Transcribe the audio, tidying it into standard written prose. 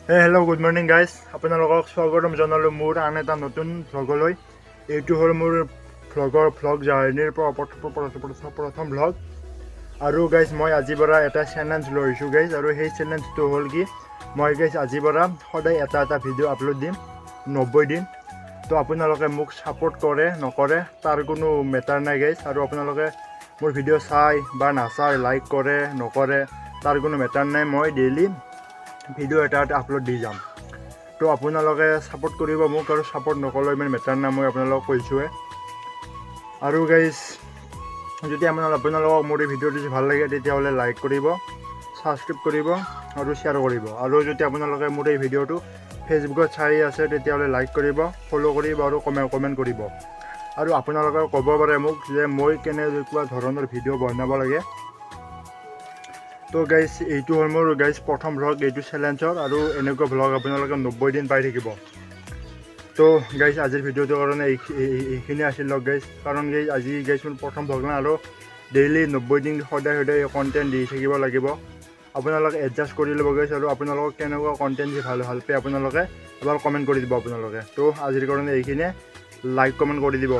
Hello' good morning guys, আপোনালোকক স্বাগতম জনালোঁ মোৰ আন এটা নতুন ভ্লগলৈ। এইটো হ'ল মোৰ ভ্লগ জাৰ্ণিৰ প্ৰথম ভ্লগ। আৰু গাইজ মই আজিৰ পৰা এটা চেলেঞ্জ লৈছোঁ গাইজ, আৰু সেই চেলেঞ্জটো হ'ল কি, মই গাইজ আজিৰ পৰা সদায় এটা ভিডিঅ' আপলোড দিম 90 দিন। তো আপোনালোকে মোক ছাপোৰ্ট কৰে নকৰে তাৰ কোনো মেটাৰ নাই গাইজ, আৰু আপোনালোকে মোৰ ভিডিঅ' চাই বা নাচাই, লাইক কৰে নকৰে তাৰ কোনো মেটাৰ নাই। মই ডেইলি ভিডিঅ' এটা আপলোড দি যাম। তো আপোনালোকে ছাপোৰ্ট কৰিব মোক, আৰু ছাপোৰ্ট নকৰিলেও ইমান মেটাৰ নাই, মই আপোনালোকক কৈছোঁৱে। আৰু গাইজ যদি আপোনালোকক মোৰ এই ভিডিঅ'টো যদি ভাল লাগে তেতিয়াহ'লে লাইক কৰিব, ছাবস্ক্ৰাইব কৰিব আৰু শ্বেয়াৰ কৰিব। আৰু যদি আপোনালোকে মোৰ এই ভিডিঅ'টো ফেচবুকত চাই আছে তেতিয়াহ'লে লাইক কৰিব, ফ'ল' কৰিব আৰু কমেণ্ট কৰিব। আৰু আপোনালোকে ক'ব পাৰে মোক যে মই কেনেকুৱা ধৰণৰ ভিডিঅ' বনাব লাগে। তো গাইজ এইটো হ'ল মোৰ গাইজ প্ৰথম ভ্লগ, এইটো চেলেঞ্জৰ, আৰু এনেকুৱা ভ্লগ আপোনালোকে 90 দিন পাই থাকিব। তো গাইজ আজিৰ ভিডিঅ'টোৰ কাৰণে এইখিনি আছিল গাইজ, কাৰণ গাইজ আজি গাইজ মোৰ প্ৰথম ভ্লগ না, আৰু ডেইলি 90 দিন সদায় কণ্টেণ্ট দি থাকিব লাগিব। আপোনালোকে এডজাষ্ট কৰি ল'ব গাইজ, আৰু আপোনালোকক কেনেকুৱা কণ্টেণ্ট দি ভাল পায় আপোনালোকে এবাৰ কমেণ্ট কৰি দিব আপোনালোকে। তো আজিৰ কাৰণে এইখিনিয়ে, লাইক কমেণ্ট কৰি দিব।